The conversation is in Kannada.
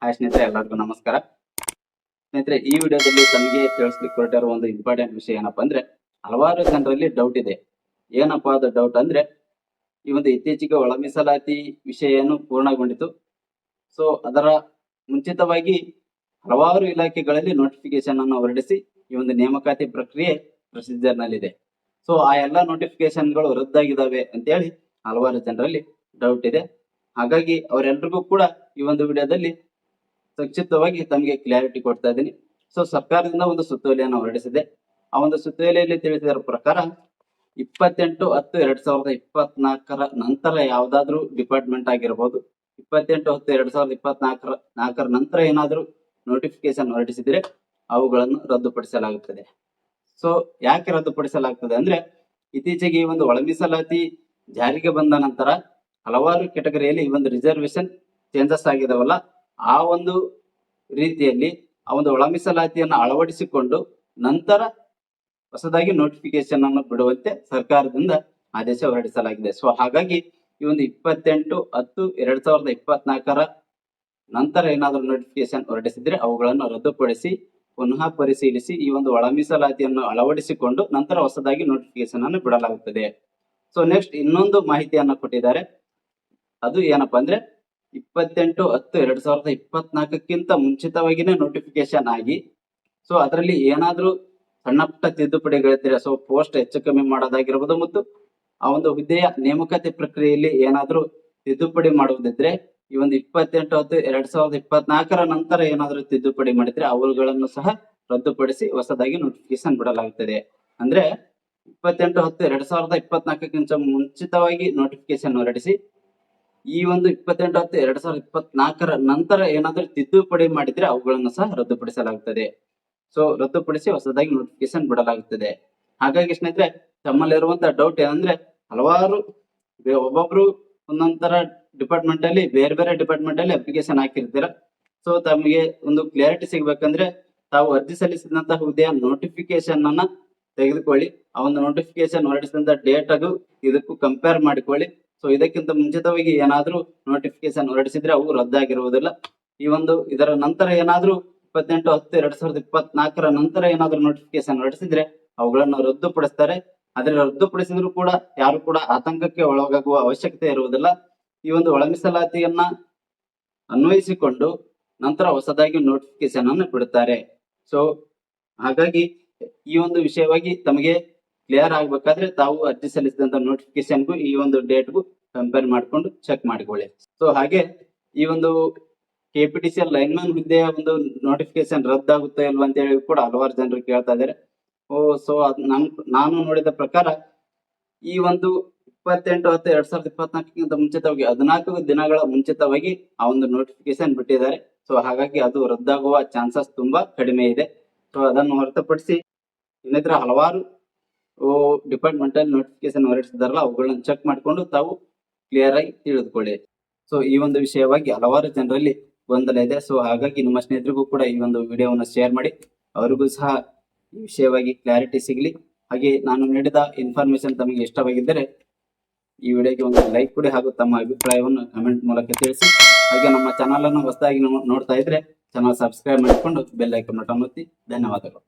ಹಾಯ್ ಸ್ನೇಹಿತರೆ, ಎಲ್ಲರಿಗೂ ನಮಸ್ಕಾರ. ಸ್ನೇಹಿತರೆ, ಈ ವಿಡಿಯೋದಲ್ಲಿ ತಮಗೆ ತಿಳಿಸ್ಲಿಕ್ಕೆ ಹೊರಟಿರುವ ಒಂದು ಇಂಪಾರ್ಟೆಂಟ್ ವಿಷಯ ಏನಪ್ಪಾ ಅಂದ್ರೆ, ಹಲವಾರು ಜನರಲ್ಲಿ ಡೌಟ್ ಇದೆ. ಏನಪ್ಪಾ ಅದು ಡೌಟ್ ಅಂದ್ರೆ, ಈ ಒಂದು ಇತ್ತೀಚೆಗೆ ಒಳ ಮೀಸಲಾತಿ ವಿಷಯ ಏನು ಪೂರ್ಣಗೊಂಡಿತು. ಸೊ ಅದರ ಮುಂಚಿತವಾಗಿ ಹಲವಾರು ಇಲಾಖೆಗಳಲ್ಲಿ ನೋಟಿಫಿಕೇಶನ್ ಅನ್ನು ಹೊರಡಿಸಿ ಈ ಒಂದು ನೇಮಕಾತಿ ಪ್ರಕ್ರಿಯೆ ಪ್ರೊಸೀಜರ್ ನಲ್ಲಿದೆ. ಸೊ ಆ ಎಲ್ಲಾ ನೋಟಿಫಿಕೇಶನ್ಗಳು ರದ್ದಾಗಿದ್ದಾವೆ ಅಂತೇಳಿ ಹಲವಾರು ಜನರಲ್ಲಿ ಡೌಟ್ ಇದೆ. ಹಾಗಾಗಿ ಅವರೆಲ್ಲರಿಗೂ ಕೂಡ ಈ ಒಂದು ವಿಡಿಯೋದಲ್ಲಿ ಸಂಕ್ಷಿಪ್ತವಾಗಿ ತಮಗೆ ಕ್ಲಾರಿಟಿ ಕೊಡ್ತಾ ಇದ್ದೀನಿ. ಸೊ ಸರ್ಕಾರದಿಂದ ಒಂದು ಸುತ್ತೋಲೆಯನ್ನು ಹೊರಡಿಸಿದೆ. ಆ ಒಂದು ಸುತ್ತೋಲೆಯಲ್ಲಿ ತಿಳಿಸಿದ ಪ್ರಕಾರ 28/10/2024 ನಂತರ ಯಾವ್ದಾದ್ರು ಡಿಪಾರ್ಟ್ಮೆಂಟ್ ಆಗಿರಬಹುದು, 28/10/2024 ನಂತರ ಏನಾದ್ರೂ ನೋಟಿಫಿಕೇಶನ್ ಹೊರಡಿಸಿದ್ರೆ ಅವುಗಳನ್ನು ರದ್ದುಪಡಿಸಲಾಗುತ್ತದೆ. ಸೊ ಯಾಕೆ ರದ್ದುಪಡಿಸಲಾಗ್ತದೆ ಅಂದ್ರೆ, ಇತ್ತೀಚೆಗೆ ಈ ಒಂದು ಒಳ ಮೀಸಲಾತಿ ಜಾರಿಗೆ ಬಂದ ನಂತರ ಹಲವಾರು ಕೆಟಗರಿಯಲ್ಲಿ ಈ ಒಂದು ರಿಸರ್ವೇಶನ್ ಚೇಂಜಸ್ ಆಗಿದಾವಲ್ಲ, ಆ ಒಂದು ರೀತಿಯಲ್ಲಿ ಆ ಒಂದು ಒಳ ಮೀಸಲಾತಿಯನ್ನು ಅಳವಡಿಸಿಕೊಂಡು ನಂತರ ಹೊಸದಾಗಿ ನೋಟಿಫಿಕೇಶನ್ ಅನ್ನು ಬಿಡುವಂತೆ ಸರ್ಕಾರದಿಂದ ಆದೇಶ ಹೊರಡಿಸಲಾಗಿದೆ. ಸೊ ಹಾಗಾಗಿ ಈ ಒಂದು 28/10/2024 ನಂತರ ಏನಾದರೂ ನೋಟಿಫಿಕೇಶನ್ ಹೊರಡಿಸಿದ್ರೆ ಅವುಗಳನ್ನು ರದ್ದುಪಡಿಸಿ ಪುನಃ ಪರಿಶೀಲಿಸಿ ಈ ಒಂದು ಒಳ ಮೀಸಲಾತಿಯನ್ನು ಅಳವಡಿಸಿಕೊಂಡು ನಂತರ ಹೊಸದಾಗಿ ನೋಟಿಫಿಕೇಶನ್ ಅನ್ನು ಬಿಡಲಾಗುತ್ತದೆ. ಸೊ ನೆಕ್ಸ್ಟ್ ಇನ್ನೊಂದು ಮಾಹಿತಿಯನ್ನು ಕೊಟ್ಟಿದ್ದಾರೆ. ಅದು ಏನಪ್ಪಾ ಅಂದ್ರೆ, 28/10/2024 ಮುಂಚಿತವಾಗಿನೇ ನೋಟಿಫಿಕೇಶನ್ ಆಗಿ ಸೊ ಅದರಲ್ಲಿ ಏನಾದ್ರೂ ಸಣ್ಣ ಪುಟ್ಟ ತಿದ್ದುಪಡಿಗಳಿದ್ರೆ, ಸೊ ಪೋಸ್ಟ್ ಹೆಚ್ಚು ಕಮ್ಮಿ ಮಾಡೋದಾಗಿರ್ಬೋದು ಮತ್ತು ಆ ಒಂದು ಹುದ್ದೆಯ ನೇಮಕಾತಿ ಪ್ರಕ್ರಿಯೆಯಲ್ಲಿ ಏನಾದ್ರೂ ತಿದ್ದುಪಡಿ ಮಾಡುವುದಿದ್ರೆ, ಈ ಒಂದು 28/10/2024 ನಂತರ ಏನಾದ್ರೂ ತಿದ್ದುಪಡಿ ಮಾಡಿದ್ರೆ ಅವುಗಳನ್ನು ಸಹ ರದ್ದುಪಡಿಸಿ ಹೊಸದಾಗಿ ನೋಟಿಫಿಕೇಶನ್ ಬಿಡಲಾಗುತ್ತದೆ. ಅಂದ್ರೆ 28/10/2024 ಮುಂಚಿತವಾಗಿ ನೋಟಿಫಿಕೇಶನ್ ಹೊರಡಿಸಿ ಈ ಒಂದು 28/10/2024 ನಂತರ ಏನಾದ್ರೂ ತಿದ್ದುಪಡಿ ಮಾಡಿದ್ರೆ ಅವುಗಳನ್ನು ಸಹ ರದ್ದುಪಡಿಸಲಾಗುತ್ತದೆ. ಸೊ ರದ್ದುಪಡಿಸಿ ಹೊಸದಾಗಿ ನೋಟಿಫಿಕೇಶನ್ ಬಿಡಲಾಗುತ್ತದೆ. ಹಾಗಾಗಿ ಸ್ನೇಹಿತರೆ, ತಮ್ಮಲ್ಲಿರುವಂತಹ ಡೌಟ್ ಏನಂದ್ರೆ, ಹಲವಾರು ಒಬ್ಬೊಬ್ರು ಒಂದೊಂದರ ಡಿಪಾರ್ಟ್ಮೆಂಟ್ ಅಲ್ಲಿ ಬೇರೆ ಬೇರೆ ಡಿಪಾರ್ಟ್ಮೆಂಟ್ ಅಲ್ಲಿ ಅಪ್ಲಿಕೇಶನ್ ಹಾಕಿರ್ತೀರ. ಸೊ ತಮಗೆ ಒಂದು ಕ್ಲಾರಿಟಿ ಸಿಗ್ಬೇಕಂದ್ರೆ ತಾವು ಅರ್ಜಿ ಸಲ್ಲಿಸಿದಂತಹ ಹುದ್ದೆಯ ನೋಟಿಫಿಕೇಶನ್ ಅನ್ನ ತೆಗೆದುಕೊಳ್ಳಿ. ಆ ಒಂದು ನೋಟಿಫಿಕೇಶನ್ ಹೊರಡಿಸಿದಂತ ಡೇಟ್ ಹಾಗೂ ಇದಕ್ಕೂ ಕಂಪೇರ್ ಮಾಡಿಕೊಳ್ಳಿ. ಸೊ ಇದಕ್ಕಿಂತ ಮುಂಚಿತವಾಗಿ ಏನಾದ್ರೂ ನೋಟಿಫಿಕೇಶನ್ ಹೊರಡಿಸಿದ್ರೆ ಅವು ರದ್ದಾಗಿರುವುದಿಲ್ಲ. ಈ ಒಂದು ಇದರ ನಂತರ ಏನಾದ್ರೂ 28/10/2024 ನಂತರ ಏನಾದ್ರೂ ನೋಟಿಫಿಕೇಶನ್ ಹೊರಡಿಸಿದ್ರೆ ಅವುಗಳನ್ನು ರದ್ದುಪಡಿಸ್ತಾರೆ. ಆದ್ರೆ ರದ್ದುಪಡಿಸಿದ್ರು ಕೂಡ ಯಾರು ಕೂಡ ಆತಂಕಕ್ಕೆ ಒಳಗಾಗುವ ಅವಶ್ಯಕತೆ ಇರುವುದಿಲ್ಲ. ಈ ಒಂದು ಒಳ ಮೀಸಲಾತಿಯನ್ನ ಅನ್ವಯಿಸಿಕೊಂಡು ನಂತರ ಹೊಸದಾಗಿ ನೋಟಿಫಿಕೇಶನ್ ಅನ್ನು ಬಿಡುತ್ತಾರೆ. ಸೊ ಹಾಗಾಗಿ ಈ ಒಂದು ವಿಷಯವಾಗಿ ತಮಗೆ ಕ್ಲಿಯರ್ ಆಗ್ಬೇಕಾದ್ರೆ ತಾವು ಅರ್ಜಿ ಸಲ್ಲಿಸಿದಂತ ನೋಟಿಫಿಕೇಶನ್ಗೂ ಈ ಒಂದು ಡೇಟ್ಗೂ ಕಂಪೇರ್ ಮಾಡಿಕೊಂಡು ಚೆಕ್ ಮಾಡಿಕೊಳ್ಳಿ. ಸೊ ಹಾಗೆ ಈ ಒಂದು KPTCL ಲೈನ್ಮನ್ ಹುದ್ದೆಯ ಒಂದು ನೋಟಿಫಿಕೇಶನ್ ರದ್ದಾಗುತ್ತೆ ಇಲ್ವಾ ಅಂತ ಹೇಳಿ ಕೂಡ ಹಲವಾರು ಜನರು ಕೇಳ್ತಾ ಇದ್ದಾರೆ. ಸೊ ನಾನು ನೋಡಿದ ಪ್ರಕಾರ ಈ ಒಂದು 28/10/2024 ಮುಂಚಿತವಾಗಿ 14 ದಿನಗಳ ಮುಂಚಿತವಾಗಿ ಆ ಒಂದು ನೋಟಿಫಿಕೇಶನ್ ಬಿಟ್ಟಿದ್ದಾರೆ. ಸೊ ಹಾಗಾಗಿ ಅದು ರದ್ದಾಗುವ ಚಾನ್ಸಸ್ ತುಂಬಾ ಕಡಿಮೆ ಇದೆ. ಸೊ ಅದನ್ನು ಹೊರತುಪಡಿಸಿ ಇನ್ನಿತರ ಹಲವಾರು ಡಿಪಾರ್ಟ್ಮೆಂಟ್ ಅಲ್ಲಿ ನೋಟಿಫಿಕೇಶನ್ ಹೊರಡಿಸಿದಾರಲ್ಲ ಅವುಗಳನ್ನ ಚೆಕ್ ಮಾಡಿಕೊಂಡು ತಾವು ಕ್ಲಿಯರ್ ಆಗಿ ತಿಳಿದುಕೊಳ್ಳಿ. ಸೊ ಈ ಒಂದು ವಿಷಯವಾಗಿ ಹಲವಾರು ಜನರಲ್ಲಿ ಗೊಂದಲ ಇದೆ. ಸೊ ಹಾಗಾಗಿ ನಿಮ್ಮ ಸ್ನೇಹಿತರಿಗೂ ಕೂಡ ಈ ಒಂದು ವಿಡಿಯೋವನ್ನು ಶೇರ್ ಮಾಡಿ, ಅವರಿಗೂ ಸಹ ಈ ವಿಷಯವಾಗಿ ಕ್ಲಾರಿಟಿ ಸಿಗಲಿ. ಹಾಗೆ ನಾನು ನೀಡಿದ ಇನ್ಫಾರ್ಮೇಶನ್ ತಮಗೆ ಇಷ್ಟವಾಗಿದ್ದರೆ ಈ ವಿಡಿಯೋಗೆ ಒಂದು ಲೈಕ್ ಕೊಡಿ ಹಾಗೂ ತಮ್ಮ ಅಭಿಪ್ರಾಯವನ್ನು ಕಮೆಂಟ್ ಮೂಲಕ ತಿಳಿಸಿ. ಹಾಗೆ ನಮ್ಮ ಚಾನಲ್ ಅನ್ನು ಹೊಸದಾಗಿ ನೋಡ್ತಾ ಇದ್ರೆ ಚಾನಲ್ ಸಬ್ಸ್ಕ್ರೈಬ್ ಮಾಡಿಕೊಂಡು ಬೆಲ್ ಐಕಾನ್ ಬಟನ್ ಒತ್ತಿ. ಧನ್ಯವಾದಗಳು.